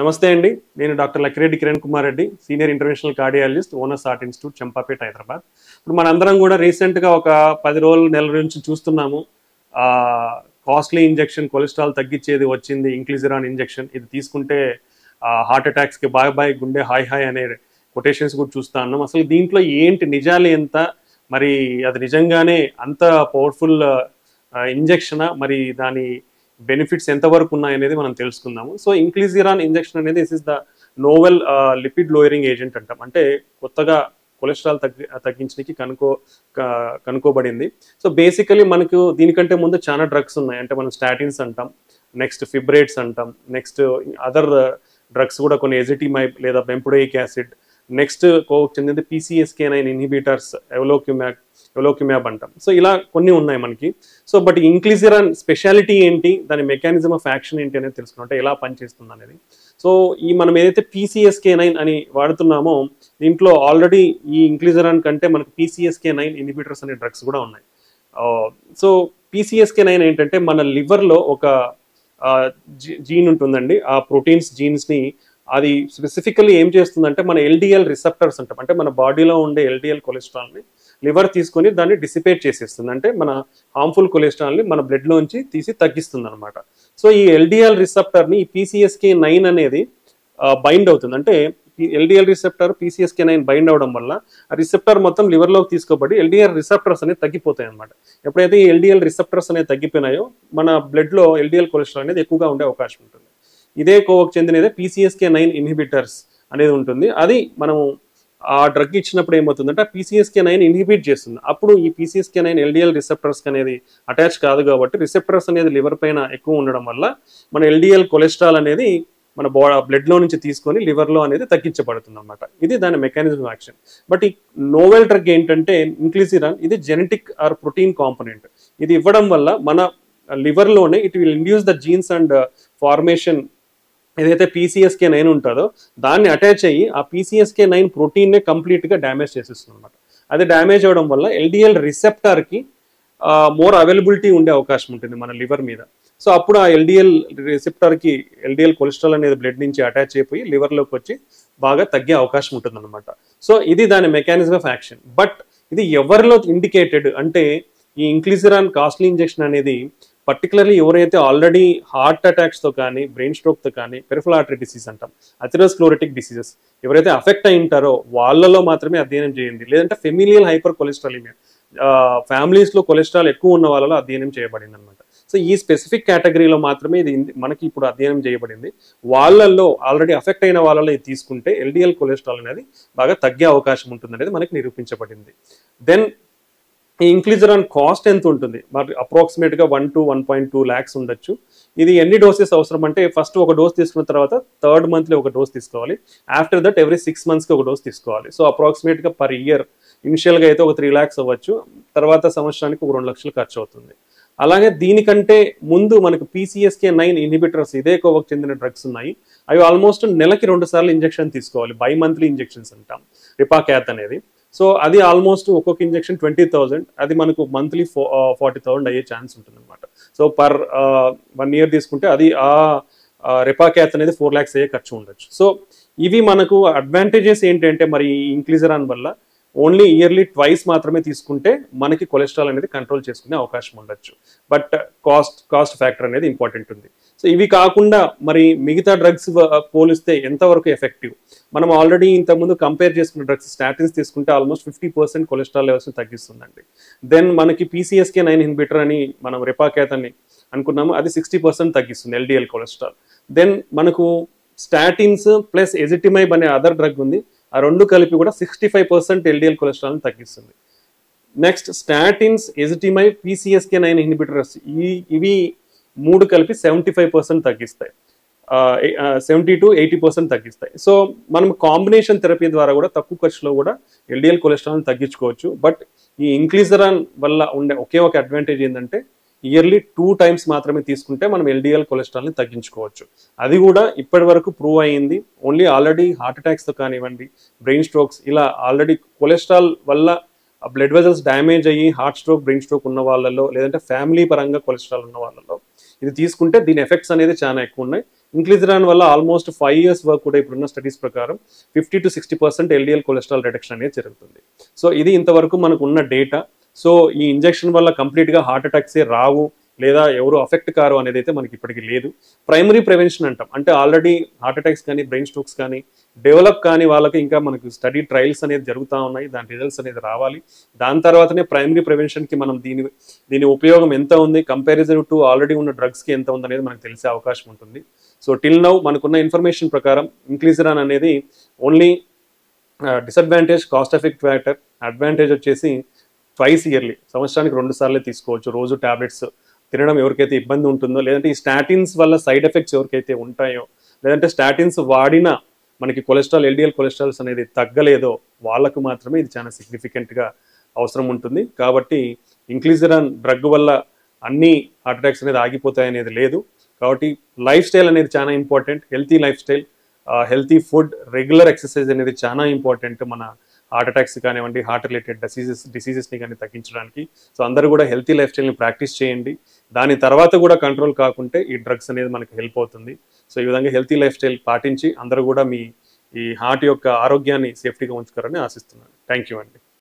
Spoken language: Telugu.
నమస్తే అండి. నేను doctor Lakkireddy Kiran Kumar Reddy, senior interventional cardiologist, owners heart institute, Champapet, Hyderabad. ఇప్పుడు మనందరం కూడా రీసెంట్‌గా ఒక 10 రోజులు, నెల నుంచి చూస్తున్నాము. కాస్ట్లీ ఇంజెక్షన్ కొలెస్ట్రాల్ తగ్గించేది వచ్చింది, ఇంక్లిజిరాన్ ఇంజెక్షన్. ఇది తీసుకుంటే హార్ట్ అటాక్స్‌కి బాయ్ బాయ్, గుండె హాయ్ హాయ్ అనే కొటేషన్స్ కూడా చూస్తా ఉన్నాం. అసలు దీంట్లో ఏంటి నిజాలు ఎంత? మరి అది నిజంగానే అంత పవర్‌ఫుల్ ఇంజెక్షనా? మరి దాని బెనిఫిట్స్ ఎంతవరకు ఉన్నాయనేది మనం తెలుసుకుందాము. సో ఇంక్లిజిరాన్ ఇంజెక్షన్ అనేది this is the novel lipid lowering agent అంటాం. అంటే కొత్తగా కొలెస్ట్రాల్ తగ్గించడానికి కనుక్కోబడింది. సో బేసికలీ మనకు దీనికంటే ముందు చాలా డ్రగ్స్ ఉన్నాయి. అంటే మనం స్టాటిన్స్ అంటాం, నెక్స్ట్ ఫిబ్రేట్స్ అంటాం, నెక్స్ట్ అదర్ డ్రగ్స్ కూడా కొన్ని ఎజిటిమైబ్ లేదా బెంపుడోయిక్ యాసిడ్, నెక్స్ట్ చెందింది PCSK9 ఇన్హిబిటర్స్, ఎవలోక్యుమ్యాబ్ అంటాం. సో ఇలా కొన్ని ఉన్నాయి మనకి. సో బట్ ఇంక్లిజిరాన్ స్పెషాలిటీ ఏంటి, దాని మెకానిజం ఆఫ్ యాక్షన్ ఏంటి అనేది తెలుసుకున్నాం, అంటే ఎలా పనిచేస్తుంది అనేది. సో మనం ఏదైతే PCSK9 అని వాడుతున్నామో దీంట్లో ఆల్రెడీ ఈ ఇంక్లిజిరాన్ కంటే మనకు PCSK9 ఇన్హిబిటర్స్ అనే డ్రగ్స్ కూడా ఉన్నాయి. సో PCSK9 ఏంటంటే మన లివర్లో ఒక జీన్ ఉంటుందండి. ఆ ప్రోటీన్స్ జీన్స్ని అది స్పెసిఫికల్లీ ఏం చేస్తుందంటే మన LDL రిసెప్టర్స్ అంటాం, అంటే మన బాడీలో ఉండే LDL కొలెస్ట్రాల్ని లివర్ తీసుకొని దాన్ని డిసిపేట్ చేసేస్తుంది. అంటే మన హార్మ్ఫుల్ కొలెస్ట్రాల్ని మన బ్లడ్లోంచి తీసి తగ్గిస్తుంది అనమాట. సో ఈ LDL రిసెప్టర్ని ఈ PCSK9 అనేది బైండ్ అవుతుంది. అంటే LDL రిసెప్టర్ PCSK9 బైండ్ అవడం వల్ల ఆ రిసెప్టర్ మొత్తం లివర్లోకి తీసుకోబడి LDL రిసెప్టర్స్ అనేవి తగ్గిపోతాయి అనమాట. ఎప్పుడైతే ఈ LDL రిసెప్టర్స్ అనేవి తగ్గిపోయినాయో మన బ్లడ్లో LDL కొలెస్ట్రాల్ అనేది ఎక్కువగా ఉండే అవకాశం ఉంటుంది. ఇదే కోవకు చెందినదే PCSK9 ఇన్హిబిటర్స్ అనేది ఉంటుంది. అది మనం ఆ డ్రగ్ ఇచ్చినప్పుడు ఏమవుతుందంటే PCSK9 ఇన్హిబిట్ చేస్తుంది. అప్పుడు ఈ PCSK9 LDL రిసెప్టర్స్ అనేది అటాచ్ కాదు కాబట్టి రిసెప్టర్స్ అనేది లివర్ పైన ఎక్కువ ఉండడం వల్ల మన LDL కొలెస్ట్రాల్ అనేది మన బ్లడ్లో నుంచి తీసుకొని లివర్లో అనేది తగ్గించబడుతుంది అనమాట. ఇది దాని మెకానిజం యాక్షన్. బట్ ఈ నోవెల్ డ్రగ్ ఏంటంటే ఇంక్లిజిరాన్, ఇది జెనెటిక్ ఆర్ ప్రోటీన్ కాంపోనెంట్. ఇది ఇవ్వడం వల్ల మన లివర్లోనే it will induce the genes and formation ఏదైతే PCSK9 ఉంటుందో దాన్ని అటాచ్ అయ్యి ఆ PCSK9 ప్రోటీన్నే కంప్లీట్గా డ్యామేజ్ చేసేస్తుంది అనమాట. అది డ్యామేజ్ అవ్వడం వల్ల LDL రిసెప్టార్కి మోర్ అవైలబిలిటీ ఉండే అవకాశం ఉంటుంది మన లివర్ మీద. సో అప్పుడు ఆ LDL రిసెప్టార్కి LDL కొలెస్ట్రాల్ అనేది బ్లడ్ నుంచి అటాచ్ అయిపోయి లివర్లోకి వచ్చి బాగా తగ్గే అవకాశం ఉంటుంది అనమాట. సో ఇది దాని మెకానిజం ఆఫ్ యాక్షన్. బట్ ఇది ఎవరిలో ఇండికేటెడ్ అంటే ఈ ఇంక్లిజిరాన్ కాస్ట్లీ ఇంజెక్షన్ అనేది పర్టికులర్లీ ఎవరైతే ఆల్రెడీ హార్ట్ అటాక్స్తో కానీ, బ్రెయిన్ స్ట్రోక్తో కానీ, పెరిఫెరల్ ఆర్టరీ డిసీజ్ అంటాం, అథెరోస్క్లెరోటిక్ డిసీజెస్ ఎవరైతే అఫెక్ట్ అయి ఉంటారో వాళ్ళలో మాత్రమే అధ్యయనం చేయండి. లేదంటే ఫెమిలియల్ హైపర్ కొలెస్ట్రాలిమియా, ఫ్యామిలీస్లో కొలెస్ట్రాల్ ఎక్కువ ఉన్న వాళ్ళలో అధ్యయనం చేయబడింది అనమాట. సో ఈ స్పెసిఫిక్ కేటగిరీలో మాత్రమే ఇది మనకి ఇప్పుడు అధ్యయనం చేయబడింది. వాళ్ళల్లో ఆల్రెడీ అఫెక్ట్ అయిన వాళ్ళలో ఇది తీసుకుంటే LDL కొలెస్ట్రాల్ అనేది బాగా తగ్గే అవకాశం ఉంటుంది అనేది మనకి నిరూపించబడింది. దెన్ ఈ ఇంక్లిజిరాన్ కాస్ట్ ఎంత ఉంటుంది? మరి అప్రాక్సిమేట్గా 1 to 1.2 lakhs ఉండొచ్చు. ఇది ఎన్ని డోసెస్ అవసరం అంటే ఫస్ట్ ఒక డోస్ తీసుకున్న తర్వాత థర్డ్ మంత్లీ ఒక డోస్ తీసుకోవాలి. ఆఫ్టర్ దట్ ఎవ్రీ 6 monthsకి ఒక డోస్ తీసుకోవాలి. సో అప్రాక్సిమేట్గా పర్ ఇయర్ ఇనిషియల్గా అయితే ఒక 3 lakhs అవ్వచ్చు, తర్వాత సంవత్సరానికి ఒక 2 లక్షలు ఖర్చు అవుతుంది. అలాగే దీనికంటే ముందు మనకు PCSK9 ఇన్హిబిటర్స్ ఇదే కోవకు చెందిన డ్రగ్స్ ఉన్నాయి. అవి ఆల్మోస్ట్ నెలకి 2 సార్లు ఇంజెక్షన్ తీసుకోవాలి. బై మంత్లీ ఇంజెక్షన్స్ అంటాం, రిపాక్యాత్ అనేది. సో అది ఆల్మోస్ట్ ఒక్కొక్క ఇంజెక్షన్ 20,000, అది మనకు మంత్లీ 40,000 అయ్యే ఛాన్స్ ఉంటుంది అనమాట. సో పర్ 1 year తీసుకుంటే అది రిపాక్యాత్ అనేది 4 lakhs అయ్యే ఖర్చు ఉండొచ్చు. సో ఇవి మనకు అడ్వాంటేజెస్ ఏంటంటే మరి ఇంక్లిజిరాన్ వల్ల ఓన్లీ ఇయర్లీ ట్వైస్ మాత్రమే తీసుకుంటే మనకి కొలెస్ట్రాల్ అనేది కంట్రోల్ చేసుకునే అవకాశం ఉండొచ్చు. బట్ కాస్ట్ ఫ్యాక్టర్ అనేది ఇంపార్టెంట్ ఉంది. సో ఇవి కాకుండా మరి మిగతా డ్రగ్స్ పోలిస్తే ఎంతవరకు ఎఫెక్టివ్? మనం ఆల్రెడీ ఇంతకుముందు కంపేర్ చేసుకున్న డ్రగ్స్ స్టాటిన్స్ తీసుకుంటే ఆల్మోస్ట్ 50% కొలెస్ట్రాల్ లెవెల్స్ని తగ్గిస్తుందండి. దెన్ మనకి PCSK9 ఇన్హిబిటర్ అని మనం రిపాక్యాత్ అని అనుకున్నాము, అది 60% తగ్గిస్తుంది LDL కొలెస్ట్రాల్. దెన్ మనకు స్టాటిన్స్ ప్లస్ ఎజిటిమైబ్ అనే అదర్ డ్రగ్ ఉంది, ఆ రెండు కలిపి కూడా 65% LDL కొలెస్ట్రాల్ని తగ్గిస్తుంది. నెక్స్ట్ స్టాటిన్స్, ఎజిటిమైబ్, PCSK9 ఇన్హిబిటర్స్ ఇవి మూడు కలిపి 75% తగ్గిస్తాయి, 70 to 80% తగ్గిస్తాయి. సో మనం కాంబినేషన్ థెరపీ ద్వారా కూడా తక్కువ ఖర్చులో కూడా LDL కొలెస్ట్రాల్ని తగ్గించుకోవచ్చు. బట్ ఈ ఇంక్లిజిరాన్ వల్ల ఉండే ఒకే ఒక అడ్వాంటేజ్ ఏంటంటే ఇయర్లీ 2 times మాత్రమే తీసుకుంటే మనం LDL కొలెస్ట్రాల్ని తగ్గించుకోవచ్చు. అది కూడా ఇప్పటి వరకు ప్రూవ్ అయ్యింది. ఓన్లీ ఆల్రెడీ హార్ట్ అటాక్స్తో కానివ్వండి, బ్రెయిన్ స్ట్రోక్స్, ఇలా ఆల్రెడీ కొలెస్ట్రాల్ వల్ల బ్లడ్ వెజల్స్ డ్యామేజ్ అయ్యి హార్ట్ స్ట్రోక్, బ్రెయిన్ స్ట్రోక్ ఉన్న వాళ్ళలో, లేదంటే ఫ్యామిలీ పరంగా కొలెస్ట్రాల్ ఉన్న వాళ్ళలో ఇది తీసుకుంటే దీని ఎఫెక్ట్స్ అనేది చాలా ఎక్కువ ఉన్నాయి. ఇంక్లిజిరాన్ వల్ల ఆల్మోస్ట్ 5 years వర్క్ కూడా ఇప్పుడున్న స్టడీస్ ప్రకారం 50 to 60% ఎల్డిఎల్ కొలెస్ట్రాల్ రిడక్షన్ అనేది జరుగుతుంది. సో ఇది ఇంతవరకు మనకు ఉన్న డేటా. సో ఈ ఇంజెక్షన్ వల్ల కంప్లీట్గా హార్ట్ అటాక్సే రావు లేదా ఎవరు అఫెక్ట్ కారు అనేది అయితే మనకి ఇప్పటికీ లేదు. ప్రైమరీ ప్రివెన్షన్ అంటాం, అంటే ఆల్రెడీ హార్ట్ అటాక్స్ కానీ బ్రెయిన్ స్ట్రోక్స్ కానీ డెవలప్ కానీ వాళ్ళకి ఇంకా మనకు స్టడీ ట్రయల్స్ అనేది జరుగుతూ ఉన్నాయి, దాని రిజల్ట్స్ అనేది రావాలి. దాని తర్వాతనే ప్రైమరీ ప్రివెన్షన్కి మనం దీని ఉపయోగం ఎంత ఉంది కంపారిజన్ టు ఆల్రెడీ ఉన్న డ్రగ్స్కి ఎంత ఉంది అనేది మనకు తెలిసే అవకాశం ఉంటుంది. సో టిల్ నౌ మనకున్న ఇన్ఫర్మేషన్ ప్రకారం ఇంక్లిజిరాన్ అనేది only disadvantage cost effect factor, advantage వచ్చేసి ట్వైస్ ఇయర్లీ, సంవత్సరానికి 2 సార్లే తీసుకోవచ్చు. రోజు టాబ్లెట్స్ తినడం ఎవరికైతే ఇబ్బంది ఉంటుందో, లేదంటే ఈ స్టాటిన్స్ వల్ల సైడ్ ఎఫెక్ట్స్ ఎవరికైతే ఉంటాయో, లేదంటే స్టాటిన్స్ వాడినా మనకి కొలెస్ట్రాల్ ఎల్డిఎల్ కొలెస్ట్రాల్స్ అనేది తగ్గలేదో వాళ్ళకు మాత్రమే ఇది చాలా సిగ్నిఫికెంట్గా అవసరం ఉంటుంది. కాబట్టి ఇంక్లిజిరాన్ డ్రగ్ వల్ల అన్ని హార్ట్ అటాక్స్ అనేది ఆగిపోతాయి అనేది లేదు. కాబట్టి లైఫ్ స్టైల్ అనేది చాలా important. Healthy life style, healthy food, regular exercise అనేది చాలా ఇంపార్టెంట్ మన హార్ట్ అటాక్స్ కానివ్వండి, హార్ట్ రిలేటెడ్ డిసీజెస్ని కానీ తగ్గించడానికి. సో అందరూ కూడా హెల్తీ లైఫ్ స్టైల్ని ప్రాక్టీస్ చేయండి. దాని తర్వాత కూడా కంట్రోల్ కాకుంటే ఈ డ్రగ్స్ అనేది మనకి హెల్ప్ అవుతుంది. సో ఈ విధంగా హెల్తీ లైఫ్ స్టైల్ పాటించి అందరూ కూడా మీ ఈ హార్ట్ యొక్క ఆరోగ్యాన్ని సేఫ్టీగా ఉంచుతారని ఆశిస్తున్నాను. థ్యాంక్ యూ అండి.